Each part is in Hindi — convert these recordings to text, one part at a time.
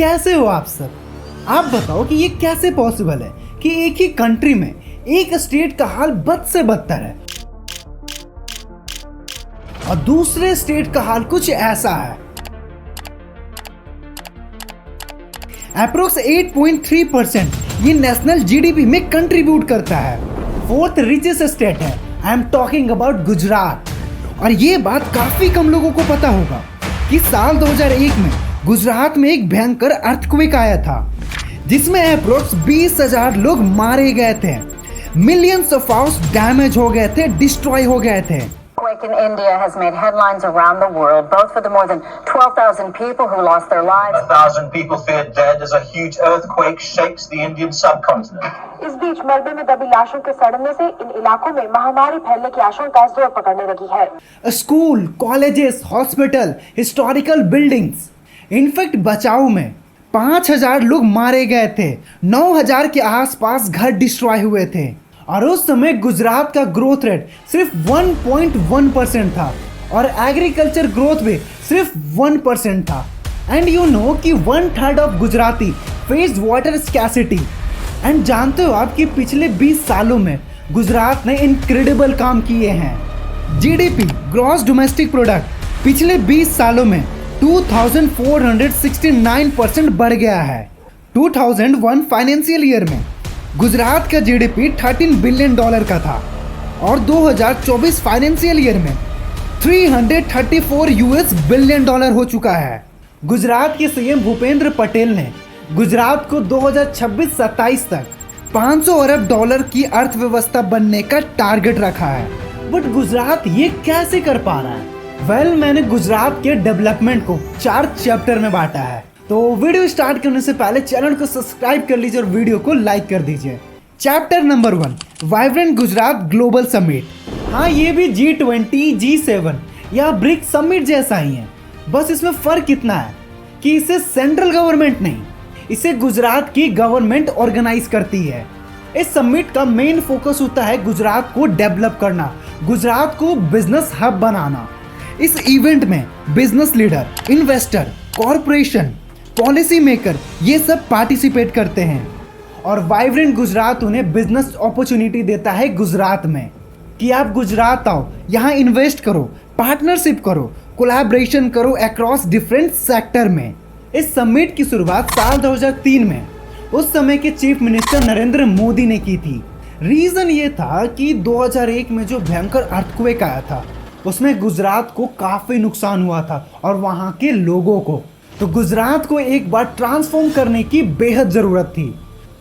कैसे हो आप सब? आप बताओ कि ये कैसे पॉसिबल है कि एक ही कंट्री में एक स्टेट का हाल बद से बदतर है और दूसरे स्टेट का हाल कुछ ऐसा है। अप्रोक्स 8.3% ये नेशनल जीडीपी में कंट्रीब्यूट करता है। फोर्थ रिचेस्ट स्टेट है। I am talking about Gujarat. और ये बात काफी कम लोगों को पता होगा कि साल 2001 में गुजरात में एक भयंकर अर्थक्वेक आया था जिसमें अप्रोक्स 20,000 लोग मारे गए थे। मिलियंस ऑफ हाउस डैमेज हो गए थे, डिस्ट्रॉय हो गए थे। Earthquake in India has made headlines around the world, both for the more than 12,000 people who lost their lives. 1,000 people feared dead as a huge earthquake shakes the Indian subcontinent. इस बीच मलबे में दबी लाशों के सड़ने से इन इलाकों में महामारी फैलने की आशंका जोर पकड़ने लगी है। School, colleges, hospital, historical buildings, in fact बचाव में 5,000 लोग मारे गए थे। 9,000 के आसपास घर डिस्ट्रॉय हुए थे। और उस समय गुजरात का ग्रोथ रेट सिर्फ 1.1% था और एग्रीकल्चर ग्रोथ भी सिर्फ 1% था। एंड यू नो कि 1/3 of Gujarati face water scarcity. And जानते हो आप कि पिछले 20 सालों में गुजरात ने इनक्रेडिबल काम किए हैं। जीडीपी, ग्रॉस डोमेस्टिक प्रोडक्ट, पिछले 20 सालों में 2469% बढ़ गया है। 2001 फाइनेंशियल ईयर में गुजरात का जीडीपी $13 बिलियन का था और 2024 फाइनेंशियल ईयर में $334 बिलियन हो चुका है। गुजरात के सीएम भूपेंद्र पटेल ने गुजरात को 2026-27 तक $500 अरब की अर्थव्यवस्था बनने का टारगेट रखा है। बट गुजरात ये कैसे कर पा रहा है? मैंने गुजरात के डेवलपमेंट को 4 चैप्टर में बांटा है। तो वीडियो स्टार्ट करने से पहले चैनल को सब्सक्राइब कर लीजिए और वीडियो को लाइक कर दीजिए। Chapter number 1, vibrant Gujarat global summit. हाँ, ये भी G20, G7 या ब्रिक्स समिट जैसा ही है। बस इसमें फर्क इतना है कि इसे सेंट्रल गवर्नमेंट नहीं, इसे गुजरात की गवर्नमेंट ऑर्गेनाइज करती है। इस समिट का मेन फोकस होता है गुजरात को डेवलप करना, गुजरात को बिजनेस हब बनाना। इस इवेंट में business leader, investor, corporation, policy maker ये सब पार्टिसिपेट करते हैं और वाइब्रेंट गुजरात उन्हें बिजनेस अपॉर्चुनिटी देता है गुजरात में कि आप गुजरात आओ, यहाँ इन्वेस्ट करो, पार्टनरशिप करो, कोलैबोरेशन करो अक्रॉस डिफरेंट सेक्टर में। इस समिट की शुरुआत साल 2003 में उस समय के चीफ मिनिस्टर नरेंद्र मोदी ने की थी। रीज़न ये था कि 2001 में जो भयंकर अर्थक्वेक आया था उसमें गुजरात को काफ़ी नुकसान हुआ था और वहाँ के लोगों को, तो गुजरात को एक बार ट्रांसफॉर्म करने की बेहद ज़रूरत थी।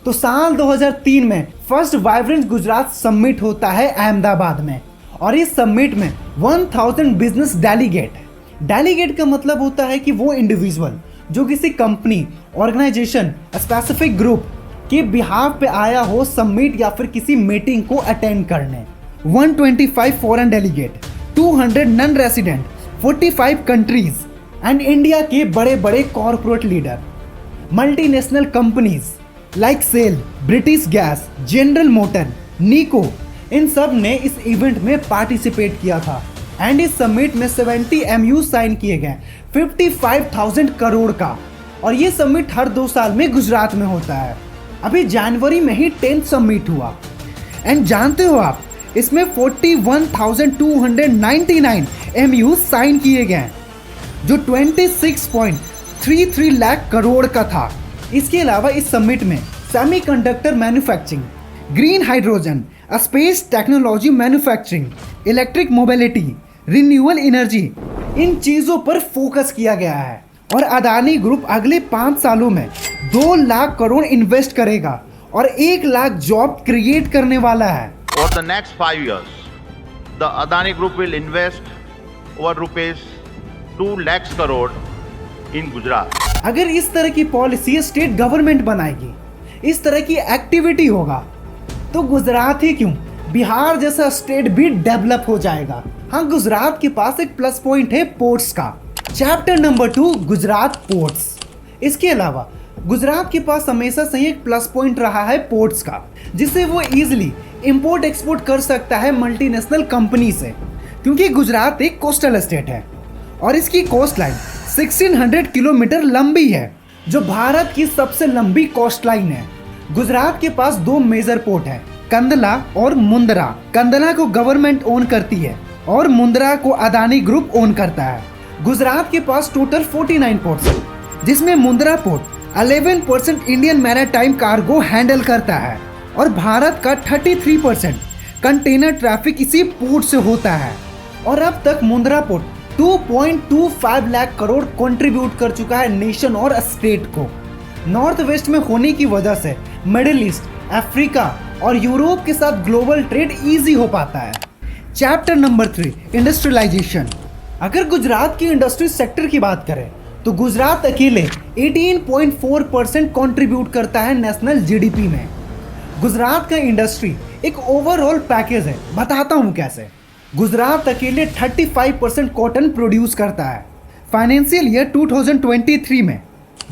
तो साल 2003 में फर्स्ट वाइब्रेंट गुजरात समिट होता है अहमदाबाद में और इस समिट में 1000 बिजनेस डेलीगेट का मतलब होता है कि वो इंडिविजुअल जो किसी कंपनी, ऑर्गेनाइजेशन, स्पेसिफिक ग्रुप के बिहाफ पे आया हो समिट या फिर किसी मीटिंग को अटेंड करने। 125 foreign delegate, 200 non resident, 45 countries and India के बड़े बड़े corporate leader, multinational companies like Shell, British Gas, General Motor, Niko, इन सब ने इस इवेंट में पार्टिसिपेट किया था। एंड इस समिट में 70 MOU साइन किए गए 55,000 करोड़ का। और ये समिट हर 2 साल में गुजरात में होता है। अभी जनवरी में ही 10th समिट हुआ। एंड जानते हो आप, इसमें 41,299 MOU साइन किए गए जो 26.33 लाख करोड़ का था। इसके अलावा इस समिट में semiconductor manufacturing, green hydrogen, space technology manufacturing, electric mobility, renewable energy, इन चीज़ों पर फोकस किया गया है। और अदानी ग्रुप अगले 5 सालों में 2 लाख करोड़ इन्वेस्ट करेगा और 1 लाख जॉब क्रिएट करने वाला है। For the next 5 years, the Adani Group will invest over rupees 2 lakhs crore in Gujarat. अगर इस तरह की पॉलिसी स्टेट गवर्नमेंट बनाएगी, इस तरह की एक्टिविटी होगा, तो गुजरात ही क्यों, बिहार जैसा स्टेट भी डेवलप हो जाएगा। हाँ, गुजरात के पास एक प्लस पॉइंट है पोर्ट्स का। Chapter number 2, Gujarat ports. इसके अलावा गुजरात के पास हमेशा से एक प्लस पॉइंट रहा है पोर्ट्स का, जिससे वो इजीली इंपोर्ट एक्सपोर्ट कर सकता है मल्टीनेशनल कंपनी से, क्योंकि गुजरात एक कोस्टल स्टेट है और इसकी कोस्ट लाइन 1600 किलोमीटर लंबी है जो भारत की सबसे लंबी कोस्ट लाइन है। गुजरात के पास 2 मेजर पोर्ट है, कंदला और मुंद्रा। कंदला को गवर्नमेंट ओन करती है और मुंद्रा को अदानी ग्रुप ओन करता है। गुजरात के पास टोटल 49 पोर्ट्स है, जिसमें Mundra port 11% Indian maritime cargo handle करता है और भारत का 33% कंटेनर ट्रैफिक इसी पोर्ट से होता है। और अब तक मुंद्रा पोर्ट 2.25 लाख करोड़ कंट्रीब्यूट कर चुका है नेशन और स्टेट को। नॉर्थ वेस्ट में होने की वजह से मिडिल ईस्ट, अफ्रीका और यूरोप के साथ ग्लोबल ट्रेड इजी हो पाता है। Chapter number 3, industrialisation. अगर गुजरात की इंडस्ट्री सेक्टर की बात करें तो गुजरात अकेले 18.4% कंट्रीब्यूट करता है नेशनल जीडीपी में। गुजरात का इंडस्ट्री एक ओवरऑल पैकेज है, बताता हूं कैसे। गुजरात अकेले 35% कॉटन प्रोड्यूस करता है। फाइनेंशियल ईयर 2023 में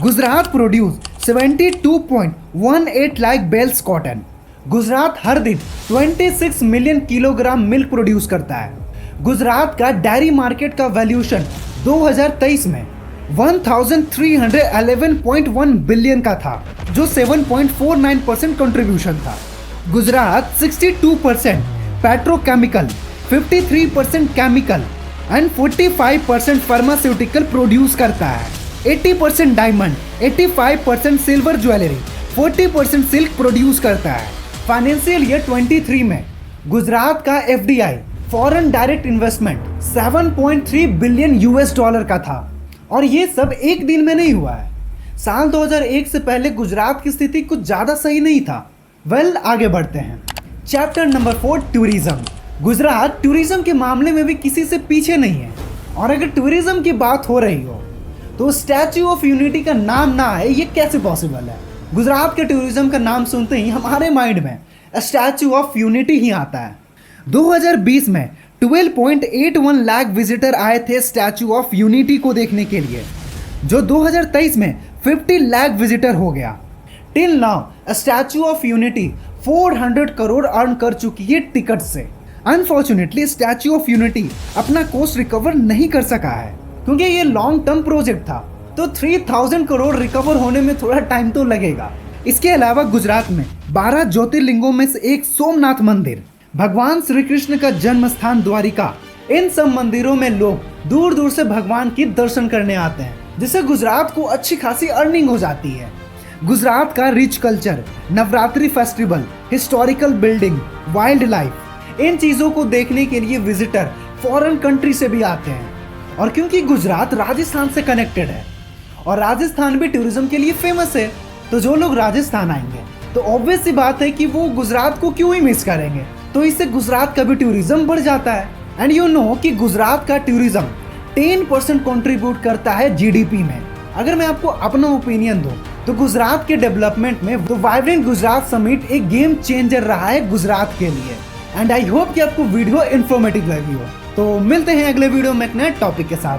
Gujarat produce 72.18 lakh bales cotton. Gujarat हर दिन 26 मिलियन किलोग्राम मिल्क प्रोड्यूस करता है। गुजरात का डेयरी मार्केट का वैल्यूएशन 2023 में 1311.1 बिलियन का था, जो 7.49% कंट्रीब्यूशन था। Gujarat 62% petrochemical, 53% chemical and 45% pharmaceutical produce करता है। 80% diamond, 85% silver jewellery, 40% silk produce करता है। फाइनेंशियल ईयर 23 में गुजरात का FDI foreign direct investment 7.3 billion US dollar का था। और ये सब एक दिन में नहीं हुआ है। साल 2001 से पहले गुजरात की स्थिति कुछ ज़्यादा सही नहीं था। आगे बढ़ते हैं। Chapter number 4, tourism. Gujarat tourism के मामले में भी किसी से पीछे नहीं है। और अगर टूरिज्म की बात हो रही हो तो स्टैच्यू ऑफ यूनिटी का नाम ना आए, ये कैसे पॉसिबल है। गुजरात के टूरिज्म का नाम सुनते ही हमारे माइंड में स्टैच्यू ऑफ यूनिटी ही आता है। 2020 में 12.81 लाख विजिटर आए थे स्टैच्यू ऑफ यूनिटी को देखने के लिए, जो 2023 में 50 लाख विजिटर हो गया। Till now statue of unity 400 crore earn कर चुकी है टिकट से। अनफॉर्चुनेटली स्टैच्यू ऑफ यूनिटी अपना कॉस्ट रिकवर नहीं कर सका है, क्योंकि ये लॉन्ग टर्म प्रोजेक्ट था, तो 3000 करोड़ रिकवर होने में थोड़ा टाइम तो लगेगा। इसके अलावा गुजरात में 12 ज्योतिर्लिंगों में से एक सोमनाथ मंदिर, भगवान श्री कृष्ण का जन्म स्थान द्वारिका, इन सब मंदिरों में लोग दूर दूर से भगवान की दर्शन करने आते हैं, जिससे गुजरात को अच्छी खासी अर्निंग हो जाती है। गुजरात का rich culture, Navratri festival, historical building, wildlife, इन चीज़ों को देखने के लिए विजिटर फॉरेन कंट्री से भी आते हैं। और क्योंकि गुजरात राजस्थान से कनेक्टेड है और राजस्थान भी टूरिज्म के लिए फेमस है, तो जो लोग राजस्थान आएंगे तो ऑब्वियस सी बात है कि वो गुजरात को क्यों ही मिस करेंगे। तो इससे गुजरात का भी टूरिज्म बढ़ जाता है। एंड यू नो कि गुजरात का टूरिज्म 10% कंट्रीब्यूट करता है जीडीपी में। अगर मैं आपको अपना ओपिनियन दूं तो गुजरात के डेवलपमेंट में तो वाइब्रेंट गुजरात समिट एक गेम चेंजर रहा है गुजरात के लिए। एंड आई होप कि आपको वीडियो इन्फॉर्मेटिव लगी हो। तो मिलते हैं अगले वीडियो में एक नए टॉपिक के साथ।